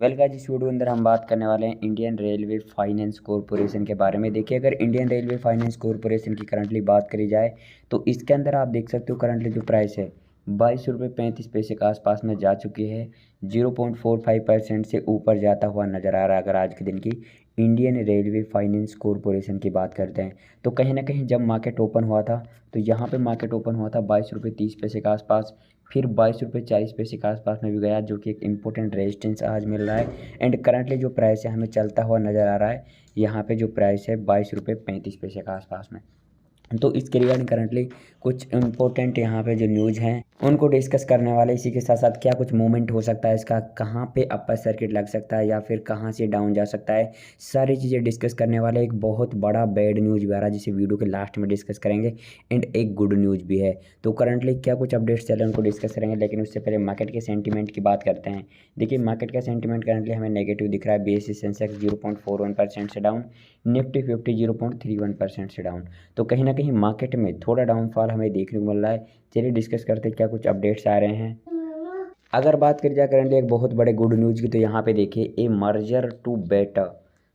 Guys, इस video के अंदर हम बात करने वाले हैं इंडियन रेलवे फाइनेंस कॉरपोरेशन के बारे में। देखिए, अगर इंडियन रेलवे फाइनेंस कॉरपोरेशन की करंटली बात करी जाए तो इसके अंदर आप देख सकते हो करंटली जो प्राइस है 22 रुपये 35 पैसे के आसपास में जा चुकी है। 0.45% से ऊपर जाता हुआ नज़र आ रहा है। अगर आज के दिन की इंडियन रेलवे फाइनेंस कॉरपोरेशन की बात करते हैं तो कहीं ना कहीं जब मार्केट ओपन हुआ था तो यहाँ पे मार्केट ओपन हुआ था 22 रुपये 30 पैसे के आसपास, फिर 22 रुपये 40 पैसे के आसपास में भी गया, जो कि एक इम्पोर्टेंट रेजिस्टेंस आज मिल रहा है। एंड करंटली जो प्राइस है हमें चलता हुआ नज़र आ रहा है। यहाँ पे जो प्राइस है 22 रुपये 35 पैसे के आसपास में। तो इसके रिगार्डिंग करंटली कुछ इम्पोर्टेंट यहाँ पे जो न्यूज़ हैं उनको डिस्कस करने वाले। इसी के साथ साथ क्या कुछ मूवमेंट हो सकता है इसका, कहाँ पे अपर सर्किट लग सकता है या फिर कहाँ से डाउन जा सकता है, सारी चीज़ें डिस्कस करने वाले। एक बहुत बड़ा बैड न्यूज़ भी आ रहा है जिसे वीडियो के लास्ट में डिस्कस करेंगे। एंड एक गुड न्यूज़ भी है। तो करंटली क्या कुछ अपडेट्स चल रहे हैं उनको डिस्कस करेंगे, लेकिन उससे पहले मार्केट के सेंटीमेंट की बात करते हैं। देखिए, मार्केट का सेंटीमेंट करंटली हमें नेगेटिव दिख रहा है। BSE सेंसेक्स 0.41% से डाउन, निफ्टी 50 0.31% से डाउन। तो कहीं ना कहीं मार्केट में थोड़ा डाउनफॉल हमें देखने को मिल रहा है। चलिए डिस्कस करते हैं क्या कुछ अपडेट्स आ रहे हैं। अगर बात करी जाए करंटली एक बहुत बड़े गुड न्यूज़ की, तो यहाँ पे देखिए a merger to better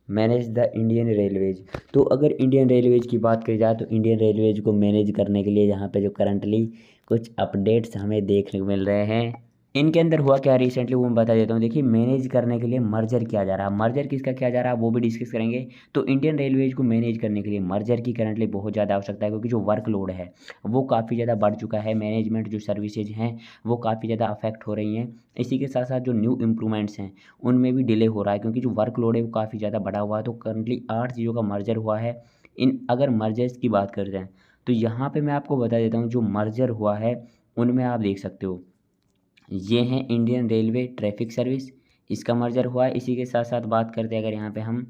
manage the Indian railways. तो अगर इंडियन रेलवेज की बात करी जाए तो इंडियन रेलवेज को मैनेज करने के लिए यहाँ पे जो करंटली कुछ अपडेट्स हमें देखने को मिल रहे हैं, इनके अंदर हुआ क्या रिसेंटली वो मैं बता देता हूँ। देखिए, मैनेज करने के लिए मर्जर किया जा रहा है। मर्जर किसका किया जा रहा है वो भी डिस्कस करेंगे। तो इंडियन रेलवेज को मैनेज करने के लिए मर्जर की करंटली बहुत ज़्यादा आवश्यकता है, क्योंकि जो वर्कलोड है वो काफ़ी ज़्यादा बढ़ चुका है। मैनेजमेंट जो सर्विसेज हैं वो काफ़ी ज़्यादा अफेक्ट हो रही हैं। इसी के साथ साथ जो न्यू इम्प्रूवमेंट्स हैं उनमें भी डिले हो रहा है, क्योंकि जो वर्कलोड है वो काफ़ी ज़्यादा बढ़ा हुआ है। तो करंटली 8 चीज़ों का मर्जर हुआ है। इन अगर मर्जर्स की बात करते हैं तो यहाँ पे मैं आपको बता देता हूँ, जो मर्जर हुआ है उनमें आप देख सकते हो ये हैं इंडियन रेलवे ट्रैफिक सर्विस, इसका मर्जर हुआ है। इसी के साथ साथ बात करते हैं अगर यहाँ पे हम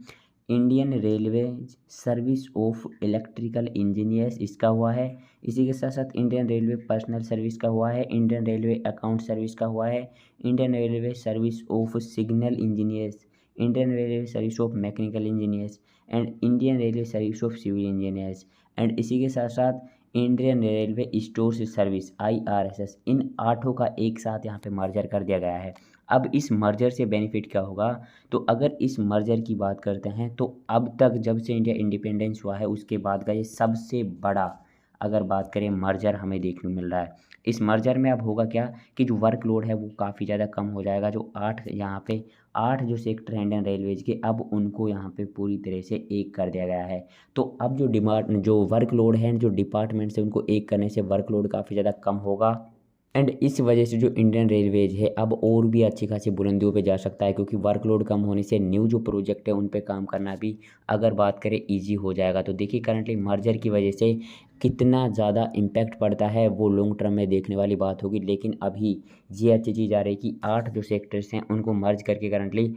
Indian railway service of electrical engineers, इसका हुआ है। इसी के साथ साथ इंडियन रेलवे पर्सनल सर्विस का हुआ है, इंडियन रेलवे अकाउंट सर्विस का हुआ है, Indian railway service of signal engineers, Indian railway service of mechanical engineers and Indian railway service of civil engineers. And इसी के साथ साथ Indian railway stores service IRSS। इन 8 का एक साथ यहाँ पे मर्जर कर दिया गया है। अब इस मर्जर से बेनिफिट क्या होगा, तो अगर इस मर्जर की बात करते हैं तो अब तक जब से इंडिया इंडिपेंडेंस हुआ है उसके बाद का ये सबसे बड़ा अगर बात करें मर्जर हमें देखने को मिल रहा है। इस मर्जर में अब होगा क्या कि जो वर्कलोड है वो काफ़ी ज़्यादा कम हो जाएगा। जो 8 यहाँ पे 8 जो सेक्टर हैं इंडियन रेलवेज के, अब उनको यहाँ पे पूरी तरह से एक कर दिया गया है। तो अब जो डिमांड जो वर्कलोड है, जो डिपार्टमेंट्स है, उनको एक करने से वर्कलोड काफ़ी ज़्यादा कम होगा। एंड इस वजह से जो इंडियन रेलवेज है अब और भी अच्छी खासी बुलंदियों पे जा सकता है, क्योंकि वर्कलोड कम होने से न्यू जो प्रोजेक्ट है उन पे काम करना भी अगर बात करें ईजी हो जाएगा। तो देखिए, करंटली मर्जर की वजह से कितना ज़्यादा इम्पैक्ट पड़ता है वो लॉन्ग टर्म में देखने वाली बात होगी। लेकिन अभी ये अच्छी चीज़ आ रही है कि 8 जो सेक्टर्स हैं उनको मर्ज करके करंटली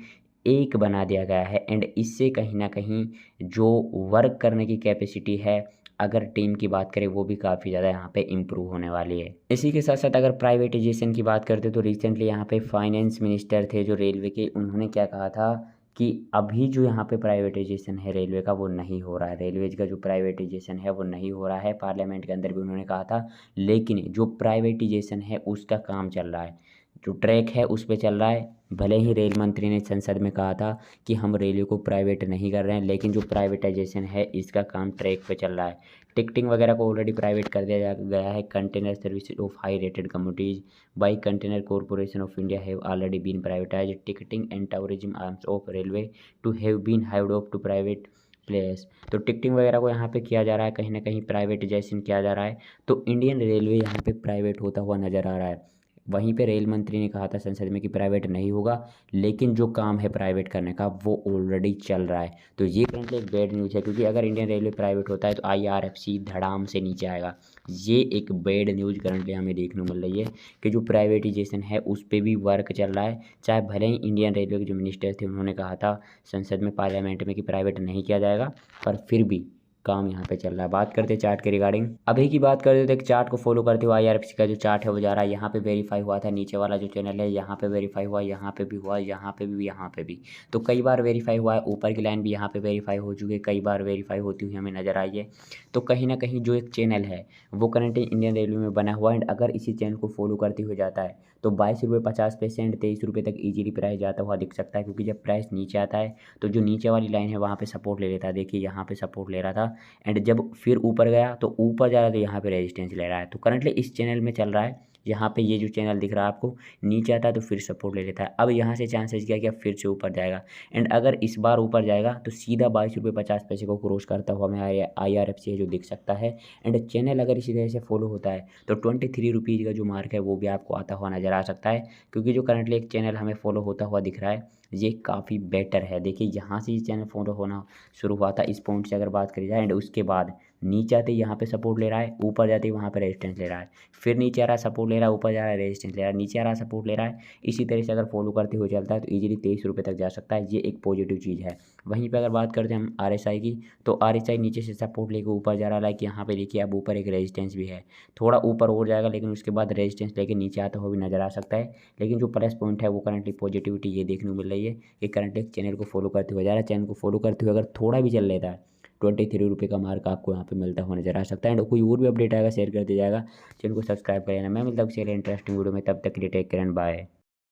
एक बना दिया गया है। एंड इससे कहीं ना कहीं जो वर्क करने की कैपेसिटी है अगर टीम की बात करें वो भी काफ़ी ज़्यादा यहाँ पे इम्प्रूव होने वाली है। इसी के साथ साथ अगर प्राइवेटाइजेशन की बात करते तो रिसेंटली यहाँ पे फाइनेंस मिनिस्टर थे जो रेलवे के, उन्होंने क्या कहा था कि अभी जो यहाँ पे प्राइवेटाइजेशन है रेलवे का वो नहीं हो रहा है। रेलवेज का जो प्राइवेटाइजेशन है वो नहीं हो रहा है। पार्लियामेंट के अंदर भी उन्होंने कहा था, लेकिन जो प्राइवेटाइजेशन है उसका काम चल रहा है, जो ट्रैक है उस पर चल रहा है। भले ही रेल मंत्री ने संसद में कहा था कि हम रेलवे को प्राइवेट नहीं कर रहे हैं, लेकिन जो प्राइवेटाइजेशन है इसका काम ट्रैक पे चल रहा है। टिकटिंग वगैरह को ऑलरेडी प्राइवेट कर दिया गया है। Container services of high rated commodities by container corporation of India have already been privatise. Ticketing and tourism arms of railway too have been hand off to private players. तो ticketing वगैरह को यहाँ पे किया जा रहा है, कहीं ना कहीं प्राइवेटाइजेशन किया जा रहा है। तो इंडियन रेलवे यहाँ पे प्राइवेट होता हुआ नज़र आ रहा है। वहीं पे रेल मंत्री ने कहा था संसद में कि प्राइवेट नहीं होगा, लेकिन जो काम है प्राइवेट करने का वो ऑलरेडी चल रहा है। तो ये करंटली एक बैड न्यूज़ है, क्योंकि अगर इंडियन रेलवे प्राइवेट होता है तो IRFC धड़ाम से नीचे आएगा। ये एक बैड न्यूज़ करंटली हमें देखने को मिल रही है कि जो प्राइवेटाइजेशन है उस पर भी वर्क चल रहा है। चाहे भले ही इंडियन रेलवे के जो मिनिस्टर थे उन्होंने कहा था संसद में, पार्लियामेंट में कि प्राइवेट नहीं किया जाएगा, पर फिर भी काम यहाँ पे चल रहा है। बात करते हैं चार्ट के रिगार्डिंग। अभी की बात करते हैं तो एक चार्ट को फॉलो करते हुए IRFC का जो चार्ट है वो जा रहा है, यहाँ पे वेरीफाई हुआ था, नीचे वाला जो चैनल है यहाँ पे वेरीफाई हुआ, यहाँ पे भी हुआ, यहाँ पे भी, यहाँ पे भी, तो कई बार वेरीफाई हुआ है। ऊपर की लाइन भी यहाँ पे वेरीफाई हो चुकी है, कई बार वेरीफाई होती हुई हमें नजर आई है। तो कहीं ना कहीं जो एक चैनल है वो करंटली इंडियन रेलवे में बना हुआ है, एंड अगर इसी चैनल को फॉलो करते हुए जाता है तो 22 रुपये 50 पैसे एंड 23 रुपये तक ईजिली प्राइस जाता हुआ दिख सकता है, क्योंकि जब प्राइस नीचे आता है तो जो नीचे वाली लाइन है वहाँ पे सपोर्ट ले लेता है। देखिए यहाँ पे सपोर्ट ले रहा था, एंड जब फिर ऊपर गया तो ऊपर जा रहा है तो यहाँ पे रेजिस्टेंस ले रहा है। तो करंटली इस चैनल में चल रहा है, यहाँ पे ये जो चैनल दिख रहा है आपको, नीचे आता है तो फिर सपोर्ट ले लेता है। अब यहाँ से चांसेस क्या कि अब फिर से ऊपर जाएगा, एंड अगर इस बार ऊपर जाएगा तो सीधा 22 रुपये 50 पैसे को क्रॉस करता हुआ हमें IRFC जो दिख सकता है। एंड चैनल अगर इसी तरह से फॉलो होता है तो 23 रुपीज़ का जो मार्क है वो भी आपको आता हुआ नज़र आ सकता है, क्योंकि जो करंटली एक चैनल हमें फॉलो होता हुआ दिख रहा है ये काफ़ी बेटर है। देखिए यहाँ से ये चैनल फॉलो होना शुरू हुआ था, इस पॉइंट से अगर बात करी जाए, एंड उसके बाद नीचे आते ही यहाँ पे सपोर्ट ले रहा है, ऊपर जाते ही वहाँ पे रेजिस्टेंस ले रहा है, फिर नीचे आ रहा है सपोर्ट ले रहा है, ऊपर जा रहा है रेजिस्टेंस ले रहा है, नीचे आ रहा है सपोर्ट ले रहा है। इसी तरह से अगर फॉलो करते हुए चलता है तो इजीली 23 रुपये तक जा सकता है, ये एक पॉजिटिव चीज़ है। वहीं पे अगर बात करते हैं हम RSI की, तो RSI नीचे से सपोर्ट लेके ऊपर जा रहा है, लाइक यहाँ पे देखिए अब ऊपर एक रेजिस्टेंस भी है, थोड़ा ऊपर और जाएगा लेकिन उसके बाद रेजिस्टेंस लेके नीचे आता हुआ भी नजर आ सकता है। लेकिन जो प्लस पॉइंट है वो करंटली पॉजिटिविटी ये देखने को मिल रही है कि करंटली चैनल को फॉलो करते हुए जा रहा है। चैनल को फॉलो करते हुए अगर थोड़ा भी चल लेता है 23 रुपये का मार्क आपको यहाँ पे मिलता हुआ नजर आ सकता है। एंड कोई और भी अपडेट आएगा शेयर कर दिया जाएगा, चैनल को सब्सक्राइब कर लेना। मैं मिलता हूँ किसी इंटरेस्टिंग वीडियो में, तब तक के लिए टेक केयर एंड बाय।